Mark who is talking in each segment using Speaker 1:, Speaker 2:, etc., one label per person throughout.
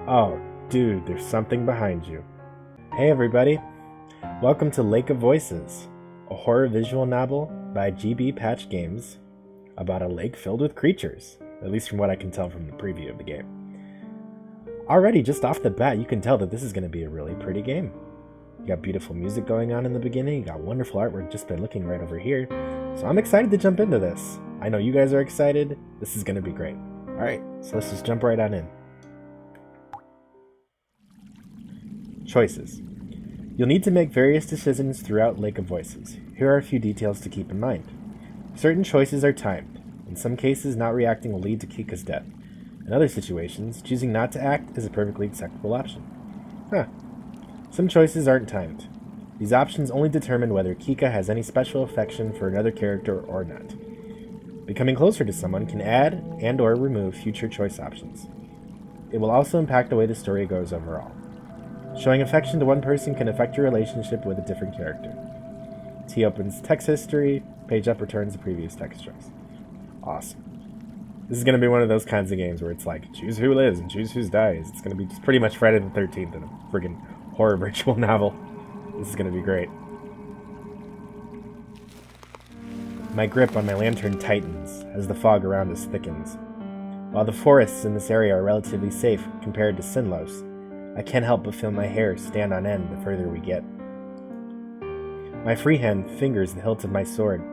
Speaker 1: Oh, dude, there's something behind you. Hey everybody, welcome to Lake of Voices, a horror visual novel by GB Patch Games about a lake filled with creatures, at least from what I can tell from the preview of the game. Already, just off the bat, you can tell that this is going to be a really pretty game. You got beautiful music going on in the beginning, you got wonderful artwork just by looking right over here, so I'm excited to jump into this. I know you guys are excited, this is going to be great. Alright, so let's just jump right on in. Choices. You'll need to make various decisions throughout Lake of Voices. Here are a few details to keep in mind. Certain choices are timed. In some cases, not reacting will lead to Kika's death. In other situations, choosing not to act is a perfectly acceptable option. Some choices aren't timed. These options only determine whether Kika has any special affection for another character or not. Becoming closer to someone can add and/or remove future choice options. It will also impact the way the story goes overall. Showing affection to one person can affect your relationship with a different character. T opens text history, page up returns the previous text choice. Awesome. This is going to be one of those kinds of games where it's like, choose who lives and choose who dies. It's going to be just pretty much Friday the 13th in a friggin' horror virtual novel. This is going to be great. My grip on my lantern tightens as the fog around us thickens. While the forests in this area are relatively safe compared to Sinlos, I can't help but feel my hair stand on end the further we get. My free hand fingers the hilt of my sword,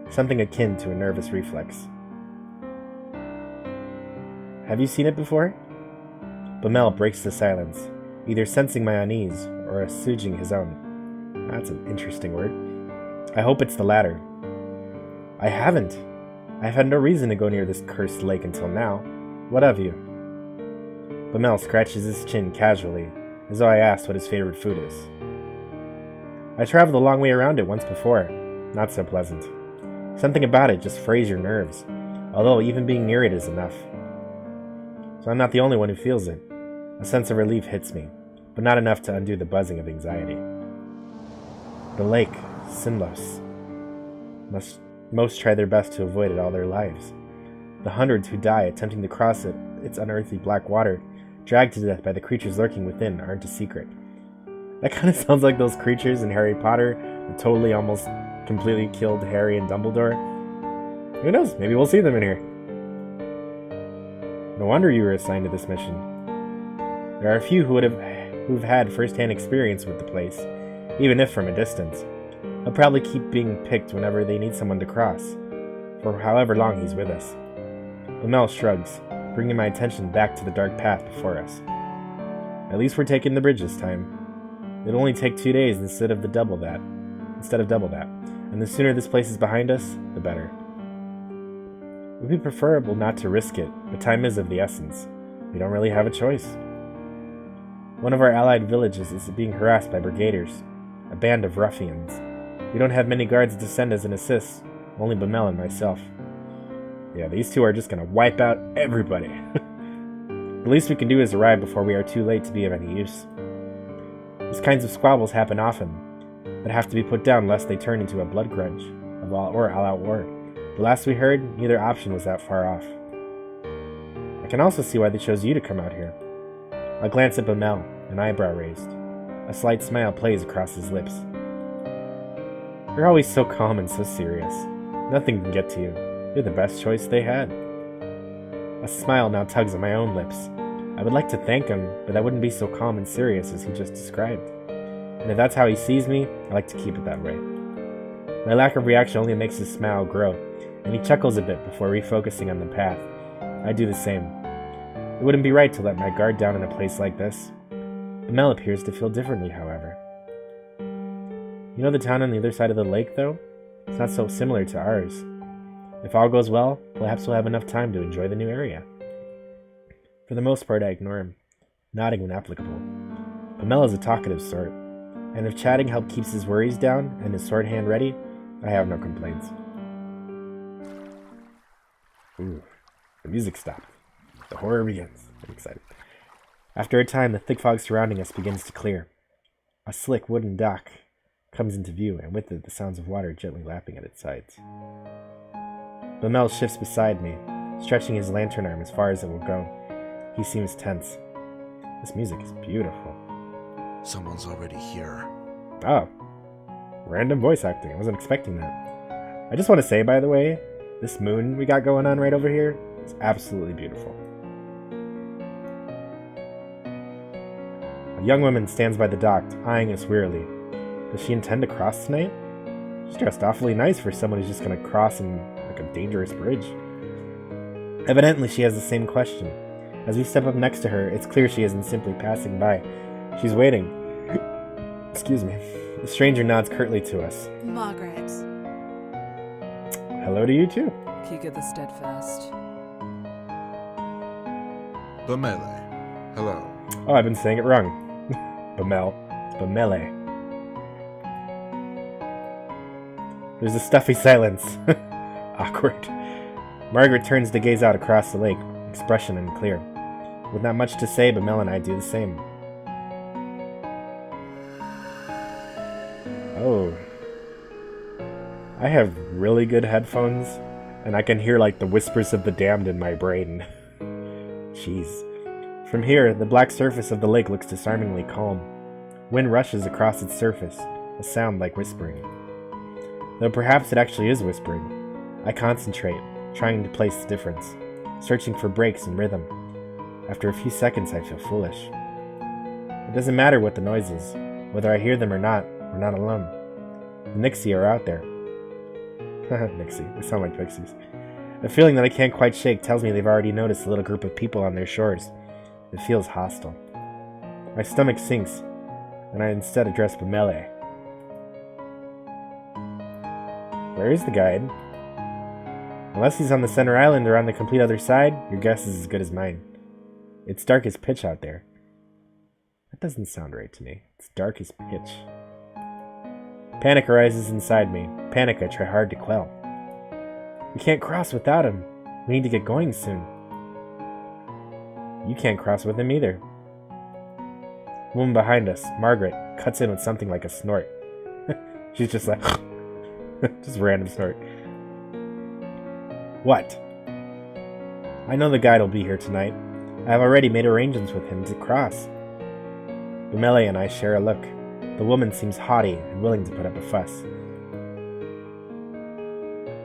Speaker 1: something akin to a nervous reflex. Have you seen it before? Bamel breaks the silence, either sensing my unease or assuaging his own. That's an interesting word. I hope it's the latter. I haven't. I've had no reason to go near this cursed lake until now. What of you? Bamel scratches his chin casually, as though I asked what his favorite food is. I traveled a long way around it once before. Not so pleasant. Something about it just frays your nerves, although even being near it is enough. So I'm not the only one who feels it. A sense of relief hits me, but not enough to undo the buzzing of anxiety. The lake, Sinlos. Most try their best to avoid it all their lives. The hundreds who die attempting to cross its unearthly black water, dragged to death by the creatures lurking within, aren't a secret. That kind of sounds like those creatures in Harry Potter that totally almost completely killed Harry and Dumbledore. Who knows? Maybe we'll see them in here. No wonder you were assigned to this mission. There are a few who've had first-hand experience with the place, even if from a distance. They'll probably keep being picked whenever they need someone to cross, for however long he's with us. Bamel shrugs, bringing my attention back to the dark path before us. At least we're taking the bridge this time. It'll only take 2 days instead of double that, and the sooner this place is behind us, the better. It would be preferable not to risk it, but time is of the essence. We don't really have a choice. One of our allied villages is being harassed by brigaders, a band of ruffians. We don't have many guards to send as an assist, only Bamel and myself. Yeah, these two are just gonna wipe out everybody. The least we can do is arrive before we are too late to be of any use. These kinds of squabbles happen often, but have to be put down lest they turn into a blood grudge or all-out war. The last we heard, neither option was that far off. I can also see why they chose you to come out here. I glance at Bamel, an eyebrow raised. A slight smile plays across his lips. You're always so calm and so serious. Nothing can get to you. You're the best choice they had. A smile now tugs at my own lips. I would like to thank him, but I wouldn't be so calm and serious as he just described. And if that's how he sees me, I like to keep it that way. My lack of reaction only makes his smile grow, and he chuckles a bit before refocusing on the path. I do the same. It wouldn't be right to let my guard down in a place like this. Bamel appears to feel differently, however. You know the town on the other side of the lake, though? It's not so similar to ours. If all goes well, perhaps we'll have enough time to enjoy the new area. For the most part, I ignore him, nodding when applicable. Bamel is a talkative sort, and if chatting help keeps his worries down and his sword hand ready, I have no complaints. Ooh, the music stopped. The horror begins. I'm excited. After a time, the thick fog surrounding us begins to clear. A slick wooden dock comes into view, and with it the sounds of water gently lapping at its sides. Bamel shifts beside me, stretching his lantern arm as far as it will go. He seems tense. This music is beautiful.
Speaker 2: Someone's already here.
Speaker 1: Oh. Random voice acting. I wasn't expecting that. I just want to say, by the way, this moon we got going on right over here is absolutely beautiful. A young woman stands by the dock, eyeing us wearily. Does she intend to cross tonight? She's dressed awfully nice for someone who's just going to cross in like a dangerous bridge. Evidently, she has the same question. As we step up next to her, it's clear she isn't simply passing by. She's waiting. Excuse me. The stranger nods curtly to us.
Speaker 3: Margaret.
Speaker 1: Hello to you too.
Speaker 3: Kika the Steadfast.
Speaker 2: Bamele. Hello.
Speaker 1: Oh, I've been saying it wrong. Bamel. It's Bamele. There's a stuffy silence. Awkward. Margaret turns to gaze out across the lake, expression unclear. With not much to say, Bamel and I do the same. Oh. I have really good headphones, and I can hear like the whispers of the damned in my brain. Jeez. From here, the black surface of the lake looks disarmingly calm. Wind rushes across its surface, a sound like whispering. Though perhaps it actually is whispering. I concentrate, trying to place the difference, searching for breaks in rhythm. After a few seconds, I feel foolish. It doesn't matter what the noise is. Whether I hear them or not, we're not alone. The Nixie are out there. Nixie, they sound like pixies. A feeling that I can't quite shake tells me they've already noticed a little group of people on their shores. It feels hostile. My stomach sinks, and I instead address Bamele. Where is the guide? Unless he's on the center island or on the complete other side, your guess is as good as mine. It's dark as pitch out there. That doesn't sound right to me. It's dark as pitch. Panic arises inside me. Panic I try hard to quell. We can't cross without him. We need to get going soon. You can't cross with him either. The woman behind us, Margaret, cuts in with something like a snort. She's just like, just random snort. What? I know the guide will be here tonight. I have already made arrangements with him to cross. Bamele and I share a look. The woman seems haughty and willing to put up a fuss.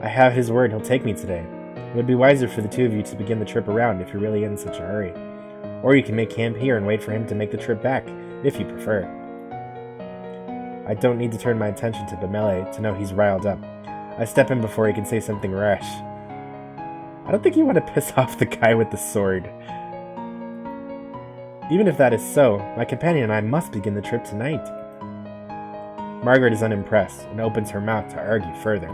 Speaker 1: I have his word he'll take me today. It would be wiser for the two of you to begin the trip around if you're really in such a hurry. Or you can make camp here and wait for him to make the trip back, if you prefer. I don't need to turn my attention to Bamele to know he's riled up. I step in before he can say something rash. I don't think you want to piss off the guy with the sword. Even if that is so, my companion and I must begin the trip tonight. Margaret is unimpressed and opens her mouth to argue further.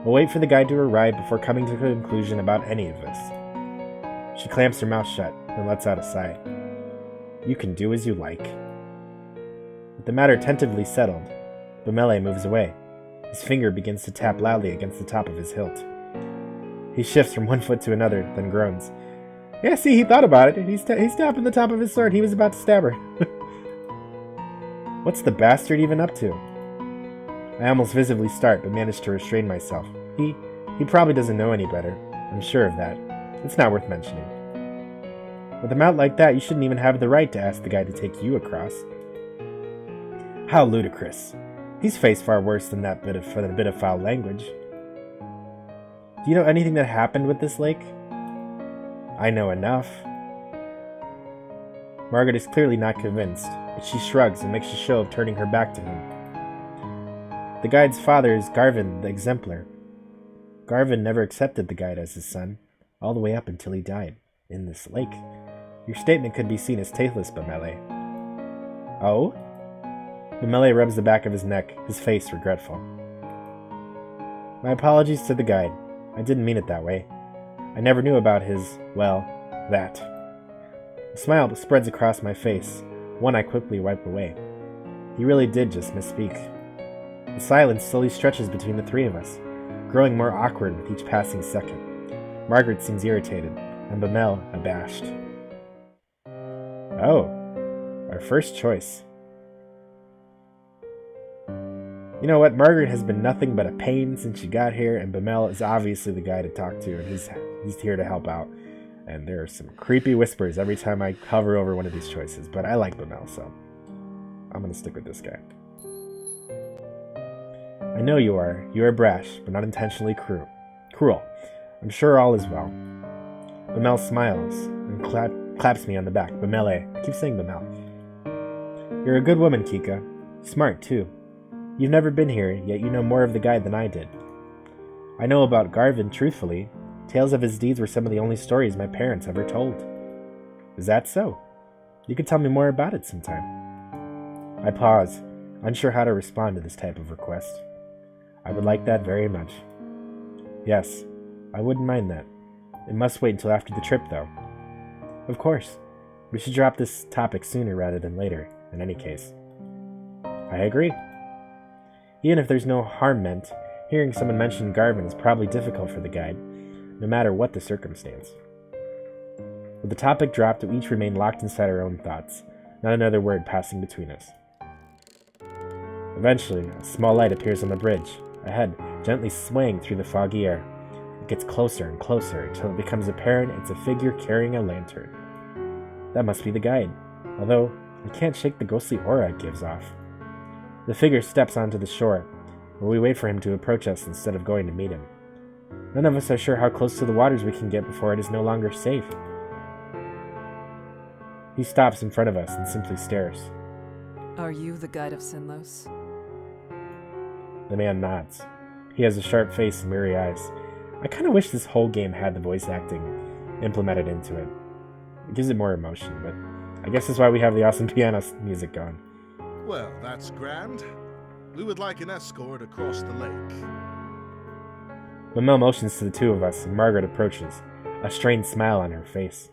Speaker 1: We'll wait for the guide to arrive before coming to a conclusion about any of this. She clamps her mouth shut and lets out a sigh. You can do as you like. With the matter tentatively settled, Bamele moves away. His finger begins to tap loudly against the top of his hilt. He shifts from one foot to another, then groans. Yeah, see, he thought about it. He's tapping the top of his sword. He was about to stab her. What's the bastard even up to? I almost visibly start, but manage to restrain myself. He probably doesn't know any better. I'm sure of that. It's not worth mentioning. With a mouth like that, you shouldn't even have the right to ask the guy to take you across. How ludicrous. He's faced far worse than that bit of foul language. Do you know anything that happened with this lake? I know enough. Margaret is clearly not convinced, but she shrugs and makes a show of turning her back to him. The guide's father is Garvin the Exemplar. Garvin never accepted the guide as his son, all the way up until he died, in this lake. Your statement could be seen as tasteless, Bamele. Oh? Bamele rubs the back of his neck, his face regretful. My apologies to the guide. I didn't mean it that way. I never knew about his, well, that. A smile spreads across my face, one I quickly wipe away. He really did just misspeak. The silence slowly stretches between the three of us, growing more awkward with each passing second. Margaret seems irritated, and Bamele abashed. Oh, our first choice. You know what, Margaret has been nothing but a pain since she got here, and Bamele is obviously the guy to talk to, and he's here to help out. And there are some creepy whispers every time I hover over one of these choices, but I like Bamel, so I'm gonna stick with this guy. I know you are. You are brash, but not intentionally cruel. I'm sure all is well. Bamel smiles and claps me on the back. Bamele. I keep saying Bamel. You're a good woman, Kika. Smart, too. You've never been here, yet you know more of the guide than I did. I know about Garvin, truthfully. Tales of his deeds were some of the only stories my parents ever told. Is that so? You could tell me more about it sometime. I pause, unsure how to respond to this type of request. I would like that very much. Yes, I wouldn't mind that. It must wait until after the trip, though. Of course. We should drop this topic sooner rather than later, in any case. I agree. Even if there's no harm meant, hearing someone mention Garvin is probably difficult for the guide, no matter what the circumstance. With the topic dropped, we each remain locked inside our own thoughts, not another word passing between us. Eventually, a small light appears on the bridge, ahead, gently swaying through the foggy air. It gets closer and closer until it becomes apparent it's a figure carrying a lantern. That must be the guide, although I can't shake the ghostly aura it gives off. The figure steps onto the shore, where we wait for him to approach us instead of going to meet him. None of us are sure how close to the waters we can get before it is no longer safe. He stops in front of us and simply stares.
Speaker 3: Are you the guide of Sinlos?
Speaker 1: The man nods. He has a sharp face and weary eyes. I kind of wish this whole game had the voice acting implemented into it. It gives it more emotion, but I guess that's why we have the awesome piano music going.
Speaker 2: Well, that's grand. We would like an escort across the lake.
Speaker 1: Bamel motions to the two of us, and Margaret approaches, a strained smile on her face.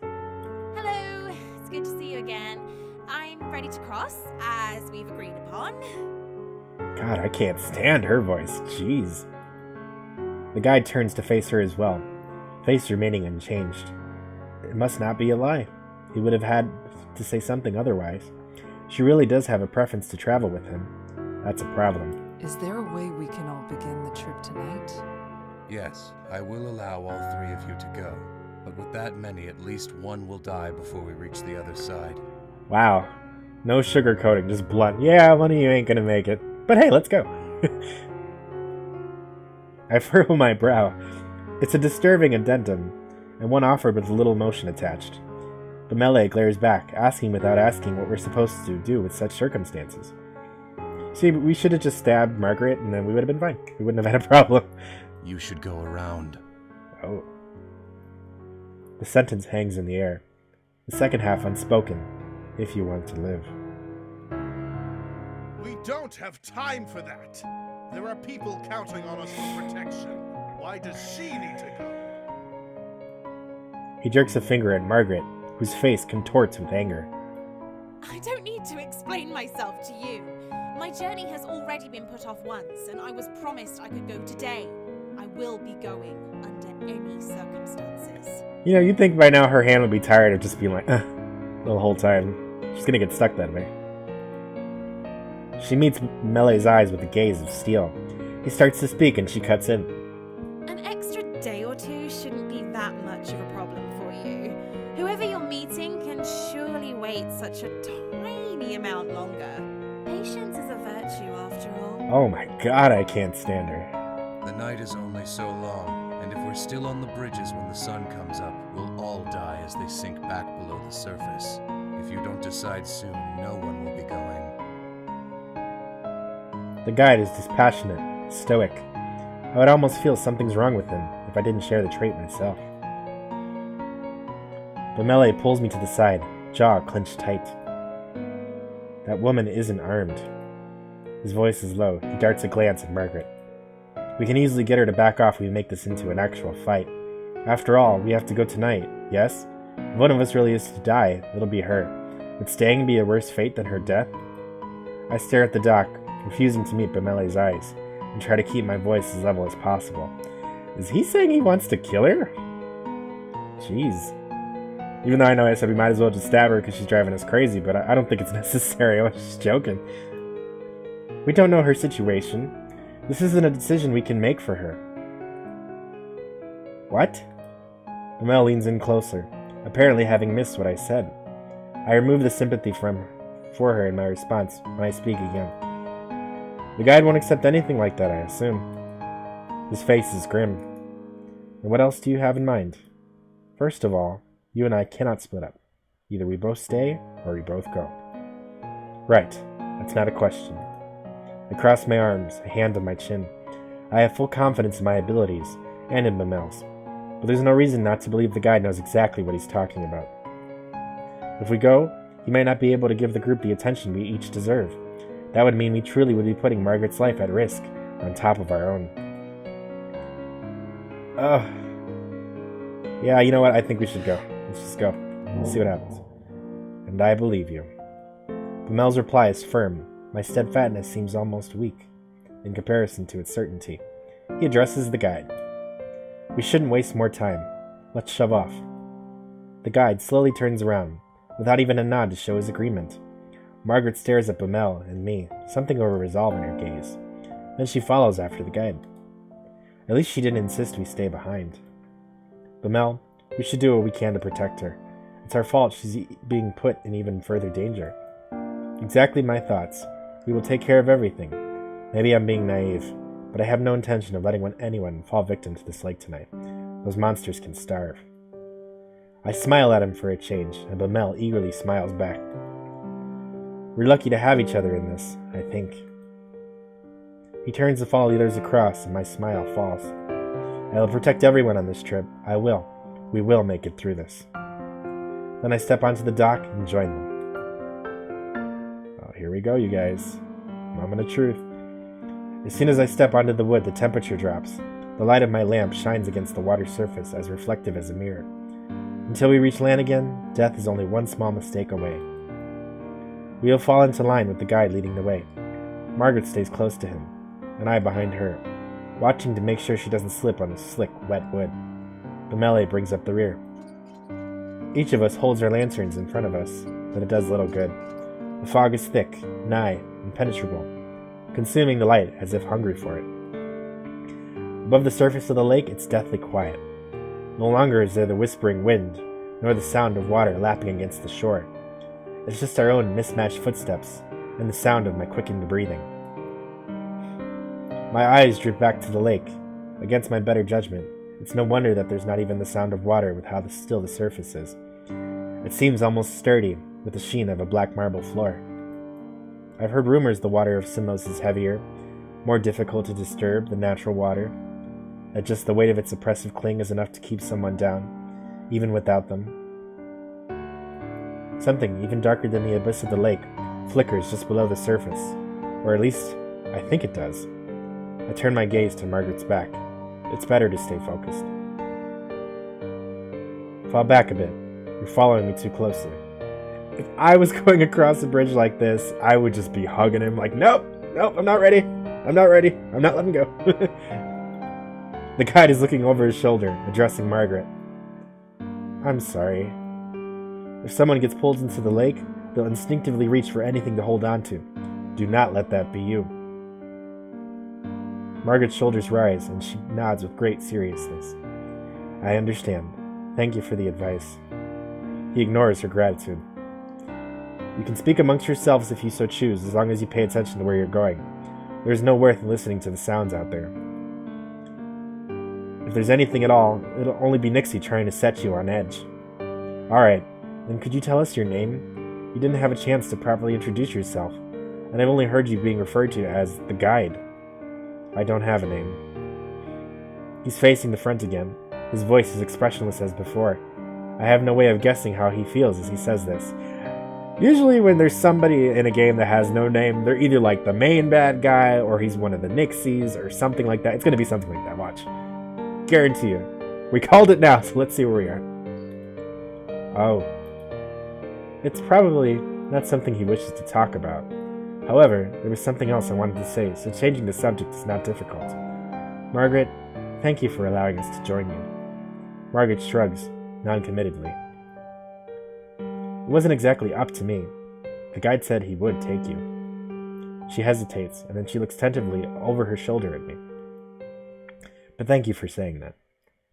Speaker 4: Hello, it's good to see you again. I'm ready to cross, as we've agreed upon.
Speaker 1: God, I can't stand her voice. Jeez. The guide turns to face her as well, face remaining unchanged. It must not be a lie. He would have had to say something otherwise. She really does have a preference to travel with him. That's a problem.
Speaker 3: Is there a way we can all begin the trip tonight?
Speaker 5: Yes, I will allow all three of you to go. But with that many, at least one will die before we reach the other side.
Speaker 1: Wow. No sugarcoating, just blunt. Yeah, one of you ain't gonna make it. But hey, let's go. I furrow my brow. It's a disturbing addendum, and one offered with little emotion attached. Bamele glares back, asking without asking what we're supposed to do with such circumstances. See, we should have just stabbed Margaret, and then we would have been fine. We wouldn't have had a problem.
Speaker 5: You should go around.
Speaker 1: Oh. The sentence hangs in the air. The second half unspoken, if you want to live.
Speaker 2: We don't have time for that. There are people counting on us for protection. Why does she need to go?
Speaker 1: He jerks a finger at Margaret, whose face contorts with anger.
Speaker 4: I don't need to explain myself to you. My journey has already been put off once, and I was promised I could go today. I will be going under any circumstances.
Speaker 1: You know, you'd think by now her hand would be tired of just being like, the whole time. She's gonna get stuck that way. She meets Melee's eyes with a gaze of steel. He starts to speak and she cuts in.
Speaker 4: An extra day or two shouldn't be that much of a problem for you. Whoever you're meeting can surely wait such a tiny amount longer. Patience is a virtue, after all.
Speaker 1: Oh my god, I can't stand her.
Speaker 5: The night is only so long, and if we're still on the bridges when the sun comes up, we'll all die as they sink back below the surface. If you don't decide soon, no one will be going.
Speaker 1: The guide is dispassionate, stoic. I would almost feel something's wrong with him if I didn't share the trait myself. Bamele pulls me to the side, jaw clenched tight. That woman isn't armed. His voice is low. He darts a glance at Margaret. We can easily get her to back off if we make this into an actual fight. After all, we have to go tonight, yes? If one of us really is to die, it'll be her. Would staying be a worse fate than her death? I stare at the dock, refusing to meet Bamele's eyes, and try to keep my voice as level as possible. Is he saying he wants to kill her? Jeez. Even though I know I said we might as well just stab her because she's driving us crazy, but I don't think it's necessary. I was just joking. We don't know her situation. This isn't a decision we can make for her. What? Bamele leans in closer. apparently having missed what I said. I remove the sympathy for her in my response when I speak again. The guide won't accept anything like that, I assume. His face is grim. And what else do you have in mind? First of all, you and I cannot split up. Either we both stay, or we both go. Right. That's not a question. I cross my arms, a hand on my chin. I have full confidence in my abilities, and in Bemel's. But there's no reason not to believe the guide knows exactly what he's talking about. If we go, he might not be able to give the group the attention we each deserve. That would mean we truly would be putting Margaret's life at risk, on top of our own. Yeah, you know what? I think we should go. Let's just go. Let's see what happens. And I believe you. Bemel's reply is firm. My steadfastness seems almost weak, in comparison to its certainty. He addresses the guide. We shouldn't waste more time. Let's shove off. The guide slowly turns around, without even a nod to show his agreement. Margaret stares at Bemel and me, something over resolve in her gaze. Then she follows after the guide. At least she didn't insist we stay behind. Bemel, we should do what we can to protect her. It's our fault she's being put in even further danger. Exactly my thoughts. We will take care of everything. Maybe I'm being naive, but I have no intention of letting anyone fall victim to this lake tonight. Those monsters can starve. I smile at him for a change, and Bemel eagerly smiles back. We're lucky to have each other in this, I think. He turns to follow the others across, and my smile falls. I will protect everyone on this trip. I will. We will make it through this. Then I step onto the dock and join them. Oh, here we go, you guys. Moment of truth. As soon as I step onto the wood, the temperature drops. The light of my lamp shines against the water's surface as reflective as a mirror. Until we reach land again, death is only one small mistake away. We will fall into line with the guide leading the way. Margaret stays close to him, and I behind her, watching to make sure she doesn't slip on the slick, wet wood. Bemele brings up the rear. Each of us holds our lanterns in front of us, but it does little good. The fog is thick, nigh, impenetrable, consuming the light as if hungry for it. Above the surface of the lake, it's deathly quiet. No longer is there the whispering wind, nor the sound of water lapping against the shore. It's just our own mismatched footsteps, and the sound of my quickened breathing. My eyes droop back to the lake. Against my better judgment, it's no wonder that there's not even the sound of water with how still the surface is. It seems almost sturdy, with the sheen of a black marble floor. I've heard rumors the water of Sinlos is heavier, more difficult to disturb than natural water, that just the weight of its oppressive cling is enough to keep someone down, even without them. Something even darker than the abyss of the lake flickers just below the surface, or at least, I think it does. I turn my gaze to Margaret's back. It's better to stay focused. Fall back a bit. You're following me too closely. If I was going across a bridge like this, I would just be hugging him like, nope, I'm not ready. I'm not letting go. The guide is looking over his shoulder, addressing Margaret. I'm sorry. If someone gets pulled into the lake, they'll instinctively reach for anything to hold on to. Do not let that be you. Margaret's shoulders rise, and she nods with great seriousness. I understand. Thank you for the advice. He ignores her gratitude. You can speak amongst yourselves if you so choose, as long as you pay attention to where you're going. There is no worth in listening to the sounds out there. If there's anything at all, it'll only be Nixie trying to set you on edge. Alright, then could you tell us your name? You didn't have a chance to properly introduce yourself, and I've only heard you being referred to as the guide. I don't have a name. He's facing the front again. His voice is expressionless as before. I have no way of guessing how he feels as he says this. Usually when there's somebody in a game that has no name, they're either like the main bad guy, or he's one of the Nixies, or something like that. It's going to be something like that, watch. Guarantee you. We called it now, so let's see where we are. Oh. It's probably not something he wishes to talk about. However, there was something else I wanted to say, so changing the subject is not difficult. Margaret, thank you for allowing us to join you. Margaret shrugs, non-committedly. It wasn't exactly up to me. The guide said he would take you. She hesitates, and then she looks tentatively over her shoulder at me. But thank you for saying that.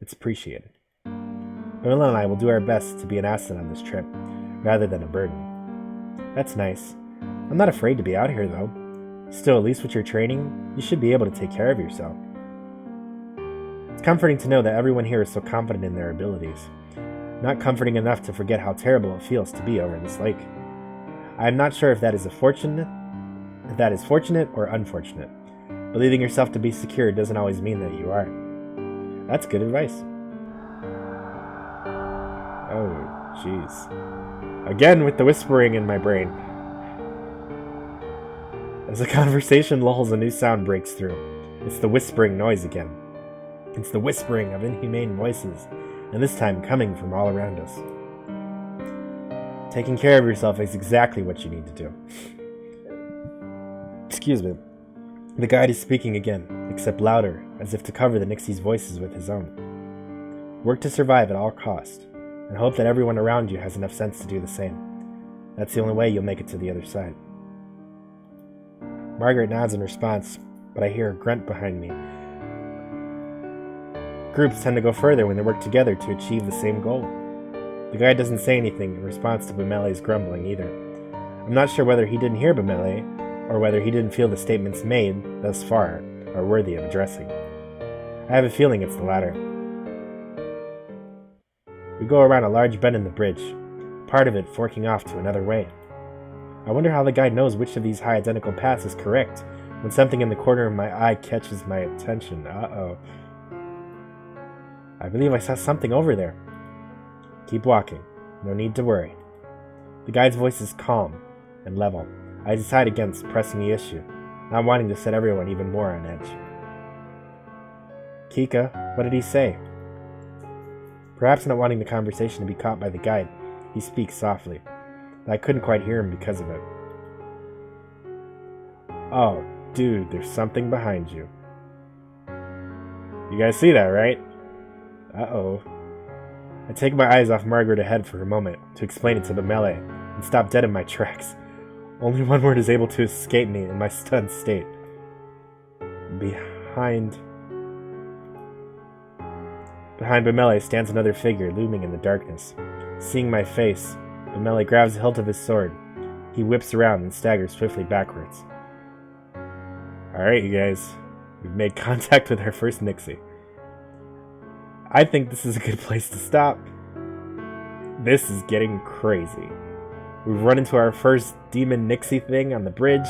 Speaker 1: It's appreciated. Camilla and I will do our best to be an asset on this trip, rather than a burden. That's nice. I'm not afraid to be out here, though. Still, at least with your training, you should be able to take care of yourself. It's comforting to know that everyone here is so confident in their abilities. Not comforting enough to forget how terrible it feels to be over this lake. I am not sure if that is fortunate or unfortunate. Believing yourself to be secure doesn't always mean that you are. That's good advice. Oh, jeez. Again with the whispering in my brain. As the conversation lulls, a new sound breaks through. It's the whispering noise again. It's the whispering of inhumane voices, and this time coming from all around us. Taking care of yourself is exactly what you need to do. Excuse me. The guide is speaking again, except louder, as if to cover the Nixie's voices with his own. Work to survive at all cost, and hope that everyone around you has enough sense to do the same. That's the only way you'll make it to the other side. Margaret nods in response, but I hear a grunt behind me. Groups tend to go further when they work together to achieve the same goal. The guide doesn't say anything in response to Bumele's grumbling either. I'm not sure whether he didn't hear Bumele, or whether he didn't feel the statements made thus far are worthy of addressing. I have a feeling it's the latter. We go around a large bend in the bridge, part of it forking off to another way. I wonder how the guide knows which of these high identical paths is correct when something in the corner of my eye catches my attention. Uh-oh. I believe I saw something over there. Keep walking. No need to worry. The guide's voice is calm and level. I decide against pressing the issue, not wanting to set everyone even more on edge. Kika, what did he say? Perhaps not wanting the conversation to be caught by the guide, he speaks softly. I couldn't quite hear him because of it. Oh, dude, there's something behind you. You guys see that, right? Uh-oh. I take my eyes off Margaret ahead for a moment to explain it to the melee and stop dead in my tracks. Only one word is able to escape me in my stunned state. Behind Bumele stands another figure looming in the darkness. Seeing my face, Bumele grabs the hilt of his sword. He whips around and staggers swiftly backwards. Alright, you guys. We've made contact with our first Nixie. I think this is a good place to stop. This is getting crazy. We've run into our first demon Nixie thing on the bridge.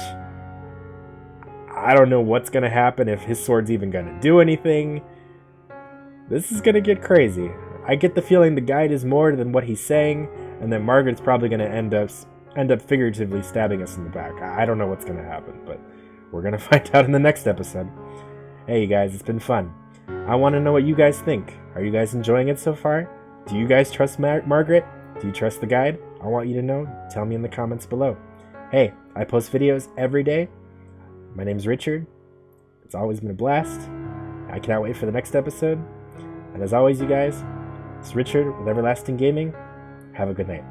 Speaker 1: I don't know what's gonna happen, if his sword's even gonna do anything. This is gonna get crazy. I get the feeling the guide is more than what he's saying, and that Margaret's probably gonna end up figuratively stabbing us in the back. I don't know what's gonna happen, but we're gonna find out in the next episode. Hey you guys, it's been fun. I want to know what you guys think. Are you guys enjoying it so far? Do you guys trust Margaret? Do you trust the guide? I want you to know. Tell me in the comments below. Hey, I post videos every day. My name's Richard. It's always been a blast. I cannot wait for the next episode. And as always, you guys, it's Richard with Everlasting Gaming. Have a good night.